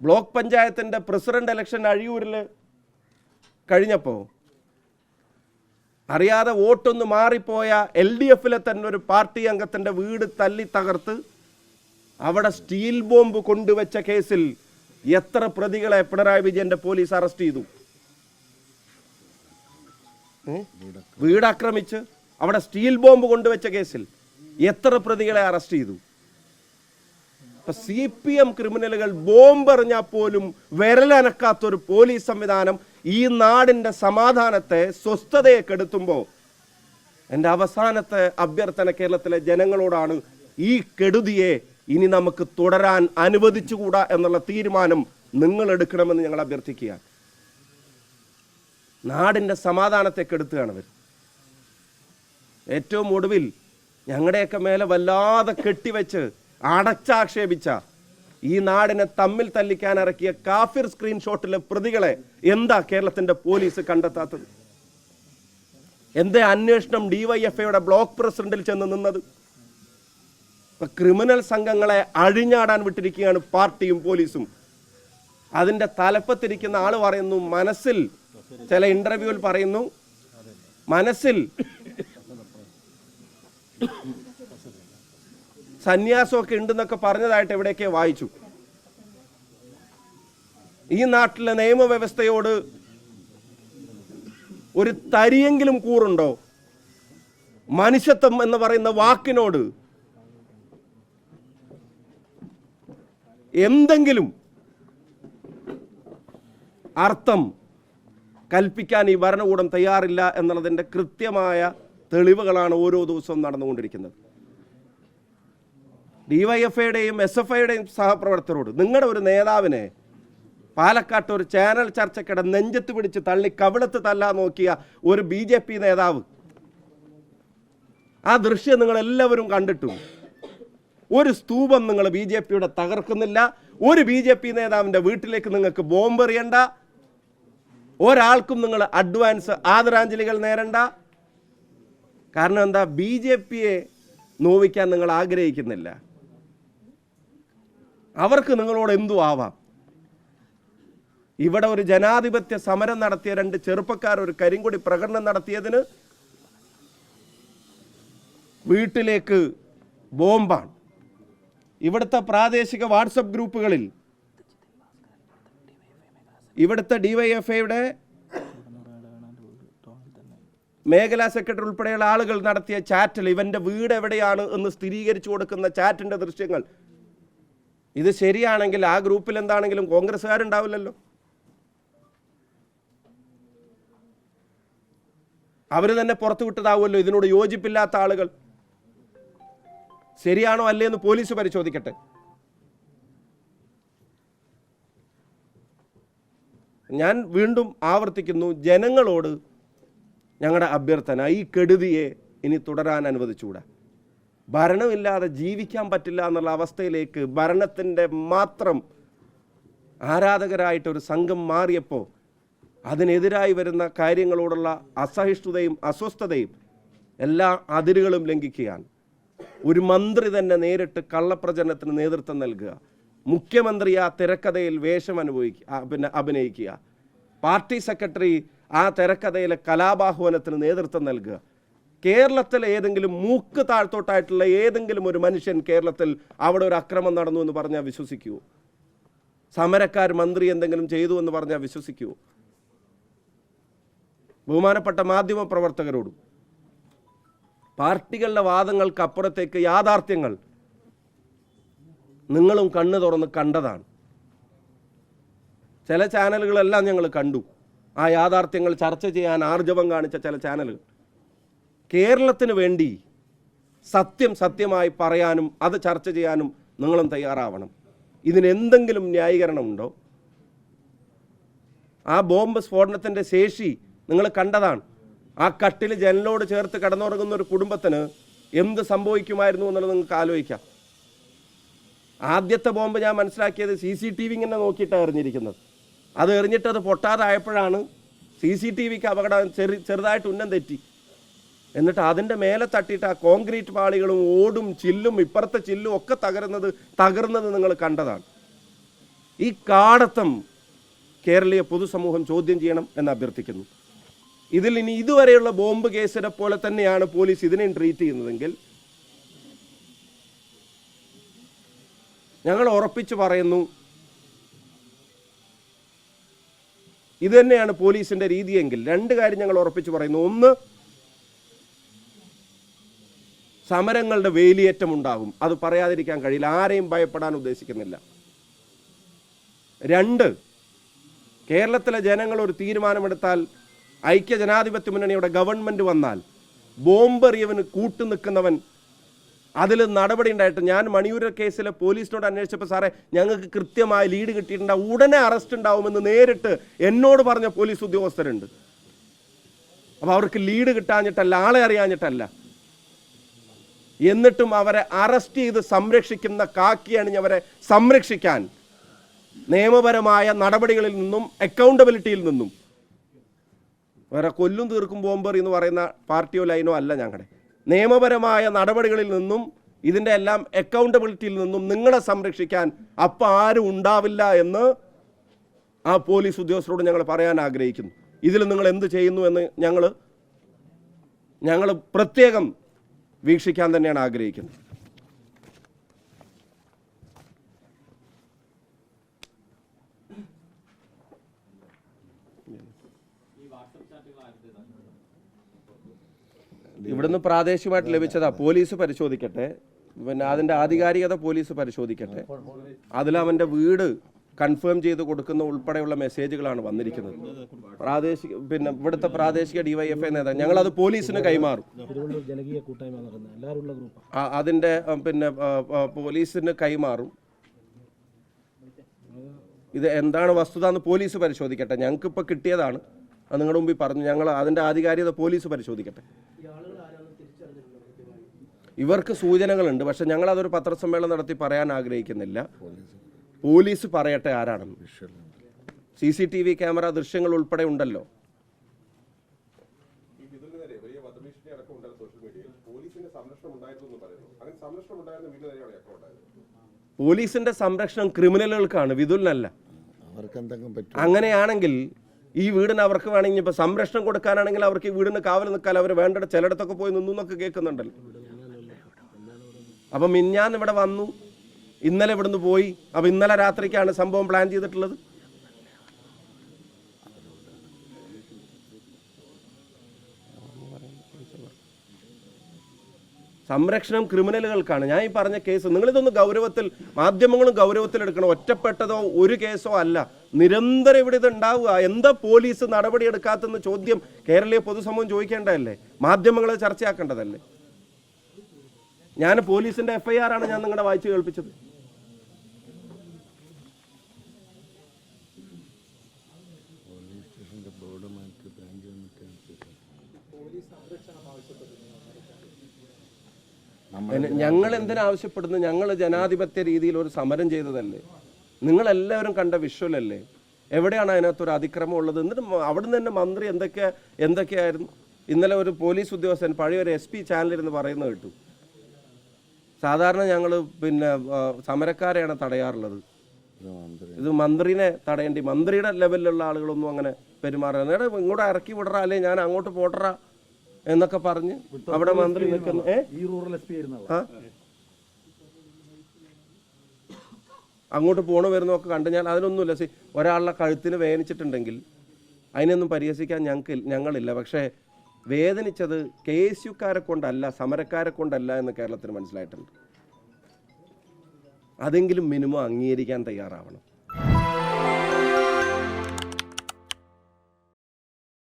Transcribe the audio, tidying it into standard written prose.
Block പഞ്ചായത്തിൻ്റെ president election അഴിയൂരിൽ കഴിഞ്ഞപ്പോൾ അറിയാതെ വോട്ടൊന്ന് മാറിപ്പോയ LDFിലെ തന്നെ ഒരു പാർട്ടി അംഗത്തിൻ്റെ വീട് തല്ലി തകർത്ത് അവിടെ സ്റ്റീൽ ബോംബ് കൊണ്ടുവച്ച കേസിൽ എത്ര പ്രതികളെ പിണറായി വിജയന്റെ പോലീസ് അറസ്റ്റ് ചെയ്തു? വീടാക്രമിച്ച് അവിടെ സ്റ്റീൽ ബോംബ് കൊണ്ടുവച്ച കേസിൽ എത്ര പ്രതികളെ അറസ്റ്റ് ചെയ്തു? CPM ക്രിമിനലുകൾ ബോംബെറിഞ്ഞാൽ പോലും വിരലനക്കാത്തൊരു പോലീസ് സംവിധാനം ഈ നാടിൻ്റെ സമാധാനത്തെ സ്വസ്ഥതയെ കെടുത്തുമ്പോൾ എൻ്റെ അവസാനത്തെ അഭ്യർത്ഥന കേരളത്തിലെ ജനങ്ങളോടാണ്, ഈ കെടുതിയെ ഇനി നമുക്ക് തുടരാൻ അനുവദിച്ചുകൂടാ എന്നുള്ള തീരുമാനം നിങ്ങൾ എടുക്കണമെന്ന് ഞങ്ങൾ അഭ്യർത്ഥിക്കുക. നാടിൻ്റെ സമാധാനത്തെ കെടുത്തുകയാണ് അവർ. ഏറ്റവും ഒടുവിൽ ഞങ്ങളുടെയൊക്കെ മേലെ വല്ലാതെ കെട്ടിവെച്ച് അടച്ചാക്ഷേപിച്ച ഈ നാടിനെ തമ്മിൽ തല്ലിക്കാൻ ഇറക്കിയ കാഫിർ സ്ക്രീൻഷോട്ടിലെ പ്രതികളെ എന്താ കേരളത്തിൻ്റെ പോലീസ് കണ്ടെത്താത്തത്? എന്തേ അന്വേഷണം DYFIയുടെ ബ്ലോക്ക് പ്രസിഡന്റിൽ ചെന്ന് നിന്നത്? ക്രിമിനൽ സംഘങ്ങളെ അഴിഞ്ഞാടാൻ വിട്ടിരിക്കുകയാണ് പാർട്ടിയും പോലീസും. അതിൻ്റെ തലപ്പത്തിരിക്കുന്ന ആൾ പറയുന്നു, മനസ്സിൽ ചില ഇന്റർവ്യൂവിൽ പറയുന്നു, മനസ്സിൽ സന്യാസമൊക്കെ ഉണ്ടെന്നൊക്കെ പറഞ്ഞതായിട്ട് എവിടെയൊക്കെ വായിച്ചു. ഈ നാട്ടിലെ നിയമവ്യവസ്ഥയോട് ഒരു തരിയെങ്കിലും കൂറുണ്ടോ? മനുഷ്യത്വം എന്ന് പറയുന്ന വാക്കിനോട് എന്തെങ്കിലും അർത്ഥം കൽപ്പിക്കാൻ ഈ ഭരണകൂടം തയ്യാറില്ല എന്നുള്ളതിൻ്റെ കൃത്യമായ തെളിവുകളാണ് ഓരോ ദിവസവും നടന്നുകൊണ്ടിരിക്കുന്നത്. DYFIയുടെയും SFIയുടെയും സഹപ്രവർത്തകരോട്, നിങ്ങളുടെ ഒരു നേതാവിനെ പാലക്കാട്ട് ഒരു ചാനൽ ചർച്ചയ്ക്കിടെ നെഞ്ചത്ത് പിടിച്ച് തള്ളി കവിളത്ത് തല്ലാൻ നോക്കിയ ഒരു BJP നേതാവ്, ആ ദൃശ്യം നിങ്ങളെല്ലാവരും കണ്ടിട്ടു. ഒരു സ്തൂപം നിങ്ങൾ BJPയുടെ തകർക്കുന്നില്ല. ഒരു BJP നേതാവിൻ്റെ വീട്ടിലേക്ക് നിങ്ങൾക്ക് ബോംബെറിയണ്ട. ഒരാൾക്കും നിങ്ങൾ അഡ്വാൻസ് ആദരാഞ്ജലികൾ നേരണ്ട. കാരണം എന്താ? BJPയെ നോവിക്കാൻ നിങ്ങൾ ആഗ്രഹിക്കുന്നില്ല. അവർക്ക് നിങ്ങളോട് എന്തു ആവാം. ഇവിടെ ഒരു ജനാധിപത്യ സമരം നടത്തിയ 2 ചെറുപ്പക്കാർ ഒരു കരിങ്കൊടി പ്രകടനം നടത്തിയതിന് വീട്ടിലേക്ക് ബോംബാണ്. ഇവിടുത്തെ പ്രാദേശിക വാട്സപ്പ് ഗ്രൂപ്പുകളിൽ ഇവിടുത്തെ DYFIയുടെ മേഖലാ സെക്രട്ടറി ഉൾപ്പെടെയുള്ള ആളുകൾ നടത്തിയ ചാറ്റിൽ ഇവൻ്റെ വീട് എവിടെയാണ് എന്ന് സ്ഥിരീകരിച്ചു കൊടുക്കുന്ന ചാറ്റിൻ്റെ ദൃശ്യങ്ങൾ. ഇത് ശരിയാണെങ്കിൽ ആ ഗ്രൂപ്പിൽ എന്താണെങ്കിലും കോൺഗ്രസ്സുകാരുണ്ടാവില്ലല്ലോ. അവർ തന്നെ പുറത്തു വിട്ടതാവുമല്ലോ ഇതിനോട് യോജിപ്പില്ലാത്ത ആളുകൾ. ശരിയാണോ അല്ലേ എന്ന് പോലീസ് പരിശോധിക്കട്ടെ. ഞാൻ വീണ്ടും ആവർത്തിക്കുന്നു, ജനങ്ങളോട് ഞങ്ങളുടെ അഭ്യർത്ഥന, ഈ കെടുതിയെ ഇനി തുടരാൻ അനുവദിച്ചുകൂടാ. ഭരണമില്ലാതെ ജീവിക്കാൻ പറ്റില്ല എന്നുള്ള അവസ്ഥയിലേക്ക് ഭരണത്തിൻ്റെ മാത്രം ആരാധകരായിട്ടൊരു സംഘം മാറിയപ്പോൾ അതിനെതിരായി വരുന്ന കാര്യങ്ങളോടുള്ള അസഹിഷ്ണുതയും അസ്വസ്ഥതയും എല്ലാ അതിരുകളും ലംഘിക്കുകയാണ്. ഒരു മന്ത്രി തന്നെ നേരിട്ട് കള്ളപ്രചരണത്തിന് നേതൃത്വം നൽകുക, മുഖ്യമന്ത്രി ആ തിരക്കഥയിൽ വേഷം അഭിനയിക്കുക, പാർട്ടി സെക്രട്ടറി ആ തിരക്കഥയിലെ കലാപാഹ്വാനത്തിന് നേതൃത്വം നൽകുക. കേരളത്തിലെ ഏതെങ്കിലും മൂക്ക് താഴ്ത്തോട്ടായിട്ടുള്ള ഏതെങ്കിലും ഒരു മനുഷ്യൻ കേരളത്തിൽ അവിടെ ഒരു അക്രമം നടന്നു എന്ന് പറഞ്ഞാൽ വിശ്വസിക്കുമോ? സമരക്കാർ മന്ത്രി എന്തെങ്കിലും ചെയ്തു എന്ന് പറഞ്ഞാൽ വിശ്വസിക്കുമോ? ബഹുമാനപ്പെട്ട മാധ്യമ പ്രവർത്തകരോടും പാർട്ടികളുടെ വാദങ്ങൾക്ക് അപ്പുറത്തേക്ക് യാഥാർത്ഥ്യങ്ങൾ നിങ്ങളും കണ്ണു തുറന്ന് കണ്ടതാണ്. ചില ചാനലുകളെല്ലാം ഞങ്ങൾ കണ്ടു. ആ യാഥാർത്ഥ്യങ്ങൾ ചർച്ച ചെയ്യാൻ ആർജവം കാണിച്ച ചില ചാനലുകൾ. കേരളത്തിന് വേണ്ടി സത്യം സത്യമായി പറയാനും അത് ചർച്ച ചെയ്യാനും നിങ്ങളും തയ്യാറാവണം. ഇതിനെന്തെങ്കിലും ന്യായീകരണമുണ്ടോ? ആ ബോംബ് സ്ഫോടനത്തിൻ്റെ ശേഷി നിങ്ങൾ കണ്ടതാണ്. ആ കട്ടിൽ ജനലോട് ചേർത്ത് കിടന്നുറങ്ങുന്ന ഒരു കുടുംബത്തിന് എന്ത് സംഭവിക്കുമായിരുന്നു എന്നുള്ളത് നിങ്ങൾക്ക് ആലോചിക്കാം. ആദ്യത്തെ ബോംബ് ഞാൻ മനസ്സിലാക്കിയത് CCTV ഇങ്ങനെ നോക്കിയിട്ടാണ് എറിഞ്ഞിരിക്കുന്നത്. അത് എറിഞ്ഞിട്ട് അത് പൊട്ടാതായപ്പോഴാണ് CCTVക്ക് അപകടം ചെറുതായിട്ട് ഉന്നം തെറ്റി. എന്നിട്ട് അതിൻ്റെ മേലെ തട്ടിയിട്ട് ആ കോൺക്രീറ്റ് പാളികളും ഓടും ചില്ലും ഇപ്പുറത്തെ ചില്ലും ഒക്കെ തകർന്നത് നിങ്ങൾ കണ്ടതാണ്. ഈ കാടത്തം കേരളീയ പൊതുസമൂഹം ചോദ്യം ചെയ്യണം എന്ന് അഭ്യർത്ഥിക്കുന്നു. ഇതിൽ ഇനി ഇതുവരെയുള്ള ബോംബ് കേസിനെ പോലെ തന്നെയാണ് പോലീസ് ഇതിനെയും ട്രീറ്റ് ചെയ്യുന്നതെങ്കിൽ ഞങ്ങൾ ഉറപ്പിച്ചു പറയുന്നു, ഇത് തന്നെയാണ് പോലീസിന്റെ രീതിയെങ്കിൽ 2 കാര്യം ഞങ്ങൾ ഉറപ്പിച്ചു പറയുന്നു. ഒന്ന്, സമരങ്ങളുടെ വേലിയേറ്റം ഉണ്ടാകും, അത് പറയാതിരിക്കാൻ കഴിയില്ല, ആരെയും ഭയപ്പെടാൻ ഉദ്ദേശിക്കുന്നില്ല. 2, കേരളത്തിലെ ജനങ്ങൾ ഒരു തീരുമാനമെടുത്താൽ, ഐക്യ ജനാധിപത്യ മുന്നണിയുടെ ഗവൺമെന്റ് വന്നാൽ ബോംബെറിയവന് കൂട്ടുനിൽക്കുന്നവൻ അതിൽ നടപടി ഉണ്ടായിട്ട്, ഞാൻ മണിയൂർ കേസിലെ പോലീസിനോട് അന്വേഷിച്ചപ്പോൾ സാറേ ഞങ്ങൾക്ക് കൃത്യമായ ലീഡ് കിട്ടിയിട്ടുണ്ട്, ഉടനെ അറസ്റ്റ് ഉണ്ടാവുമെന്ന് നേരിട്ട് എന്നോട് പറഞ്ഞ പോലീസ് ഉദ്യോഗസ്ഥരുണ്ട്. അപ്പോൾ അവർക്ക് ലീഡ് കിട്ടാഞ്ഞിട്ടല്ല, ആളെ അറിയാഞ്ഞിട്ടല്ല, എന്നിട്ടും അവരെ അറസ്റ്റ് ചെയ്ത് സംരക്ഷിക്കുന്ന കാക്കി അണിഞ്ഞവരെ സംരക്ഷിക്കാൻ നിയമപരമായ നടപടികളിൽ നിന്നും അക്കൗണ്ടബിലിറ്റിയിൽ നിന്നും, വേറെ കൊല്ലും തീർക്കും ബോംബെറി എന്ന് പറയുന്ന പാർട്ടിയോ ലൈനോ അല്ല ഞങ്ങളുടെ, നിയമപരമായ നടപടികളിൽ നിന്നും ഇതിൻ്റെ എല്ലാം അക്കൗണ്ടബിലിറ്റിയിൽ നിന്നും നിങ്ങളെ സംരക്ഷിക്കാൻ അപ്പം ആരും ഉണ്ടാവില്ല എന്ന് ആ പോലീസ് ഉദ്യോഗസ്ഥരോട് ഞങ്ങൾ പറയാൻ ആഗ്രഹിക്കുന്നു. ഇതിൽ നിങ്ങൾ എന്ത് ചെയ്യുന്നു എന്ന് ഞങ്ങൾ പ്രത്യേകം വീക്ഷിക്കാൻ തന്നെയാണ് ആഗ്രഹിക്കുന്നത്. ഇവിടുന്ന് പ്രാദേശികമായിട്ട് ലഭിച്ചതാ, പോലീസ് പരിശോധിക്കട്ടെ, പിന്നെ അതിൻ്റെ ആധികാരികത പോലീസ് പരിശോധിക്കട്ടെ. അതിലവൻ്റെ വീട് കൺഫേം ചെയ്ത് കൊടുക്കുന്ന ഉൾപ്പെടെയുള്ള മെസ്സേജുകളാണ് വന്നിരിക്കുന്നത്. പിന്നെ ഇവിടുത്തെ പ്രാദേശിക DYFI നേതാവ് ഞങ്ങളത് പോലീസിന് കൈമാറും. അതിൻ്റെ പിന്നെ പോലീസിന് കൈമാറും. ഇത് എന്താണ് വസ്തുത എന്ന് പോലീസ് പരിശോധിക്കട്ടെ. ഞങ്ങൾക്കിപ്പോൾ കിട്ടിയതാണ്, അത് നിങ്ങളുടെ മുമ്പിൽ പറഞ്ഞു. ഞങ്ങൾ അതിൻ്റെ ആധികാരികത പോലീസ് പരിശോധിക്കട്ടെ. ഇവർക്ക് സൂചനകളുണ്ട്, പക്ഷെ ഞങ്ങളതൊരു പത്രസമ്മേളനം നടത്തി പറയാൻ ആഗ്രഹിക്കുന്നില്ല. പോലീസ് പറയട്ടെ ആരാണെന്ന്. CCTV ക്യാമറ ദൃശ്യങ്ങൾ ഉൾപ്പെടെ ഉണ്ടല്ലോ. പോലീസിന്റെ സംരക്ഷണം ക്രിമിനലുകൾക്കാണ്, വിതുലിനല്ല. അങ്ങനെയാണെങ്കിൽ ഈ വീടിന് അവർക്ക് വേണമെങ്കിൽ ഇപ്പോൾ സംരക്ഷണം കൊടുക്കാനാണെങ്കിൽ അവർക്ക് ഈ വീടിന് കാവൽ നിൽക്കാൻ അവർ വേണ്ട ചിലയിടത്തൊക്കെ പോയി നിന്നു എന്നൊക്കെ കേൾക്കുന്നുണ്ടല്ലോ. അപ്പം മിഞ്ഞാന്ന് ഇവിടെ വന്നു, ഇന്നലെ ഇവിടുന്ന് പോയി. അപ്പം ഇന്നലെ രാത്രിക്കാണ് സംഭവം പ്ലാൻ ചെയ്തിട്ടുള്ളത്. സംരക്ഷണം ക്രിമിനലുകൾക്കാണ്. ഞാൻ ഈ പറഞ്ഞ കേസ് നിങ്ങളിതൊന്ന് ഗൗരവത്തിൽ, മാധ്യമങ്ങളും ഗൗരവത്തിലെടുക്കണം. ഒറ്റപ്പെട്ടതോ ഒരു കേസോ അല്ല, നിരന്തരം ഇവിടെ ഇത് ഉണ്ടാവുക. എന്താ പോലീസ് നടപടിയെടുക്കാത്തെന്ന് ചോദ്യം കേരളീയ പൊതുസമൂഹം ചോദിക്കേണ്ടതല്ലേ, മാധ്യമങ്ങളെ ചർച്ചയാക്കേണ്ടതല്ലേ. ഞാൻ പോലീസിന്റെ FIR ആണ് ഞാൻ നിങ്ങളുടെ വായിച്ച് കേൾപ്പിച്ചത്. ഞങ്ങൾ എന്തിനാവശ്യപ്പെടുന്നു? ഞങ്ങൾ ജനാധിപത്യ രീതിയിൽ ഒരു സമരം ചെയ്തതല്ലേ, നിങ്ങളെല്ലാവരും കണ്ട വിഷ്വലല്ലേ. എവിടെയാണ് അതിനകത്തൊരു അതിക്രമം ഉള്ളത്? എന്നിട്ട് അവിടുന്ന് തന്നെ മന്ത്രി എന്തൊക്കെയായിരുന്നു. ഇന്നലെ ഒരു പോലീസ് ഉദ്യോഗസ്ഥൻ പഴയൊരു SP ചാനലിരുന്ന് പറയുന്നത് കേട്ടു, സാധാരണ ഞങ്ങൾ പിന്നെ സമരക്കാരെയാണ് തടയാറുള്ളത്, ഇത് മന്ത്രിനെ തടയേണ്ടി, മന്ത്രിയുടെ ലെവലിലുള്ള ആളുകളൊന്നും അങ്ങനെ പെരുമാറാൻ, ഇങ്ങോട്ട് ഇറക്കി വിടറ അല്ലെ ഞാൻ അങ്ങോട്ട് പോട്ടറ എന്നൊക്കെ പറഞ്ഞ് അവിടെ മന്ത്രി നിൽക്കുന്നു. അങ്ങോട്ട് പോണു വരുന്നതൊക്കെ കണ്ട് ഞാൻ അതിനൊന്നുമില്ല. ഒരാളുടെ കഴുത്തിന് വേദനിച്ചിട്ടുണ്ടെങ്കിൽ അതിനൊന്നും പരിഹസിക്കാൻ ഞങ്ങളില്ല. പക്ഷേ വേദനിച്ചത് KSUക്കാരെ കൊണ്ടല്ല, സമരക്കാരെ കൊണ്ടല്ല എന്ന് കേരളത്തിന് മനസ്സിലായിട്ടുണ്ട്. അതെങ്കിലും മിനിമം അംഗീകരിക്കാൻ തയ്യാറാവണം.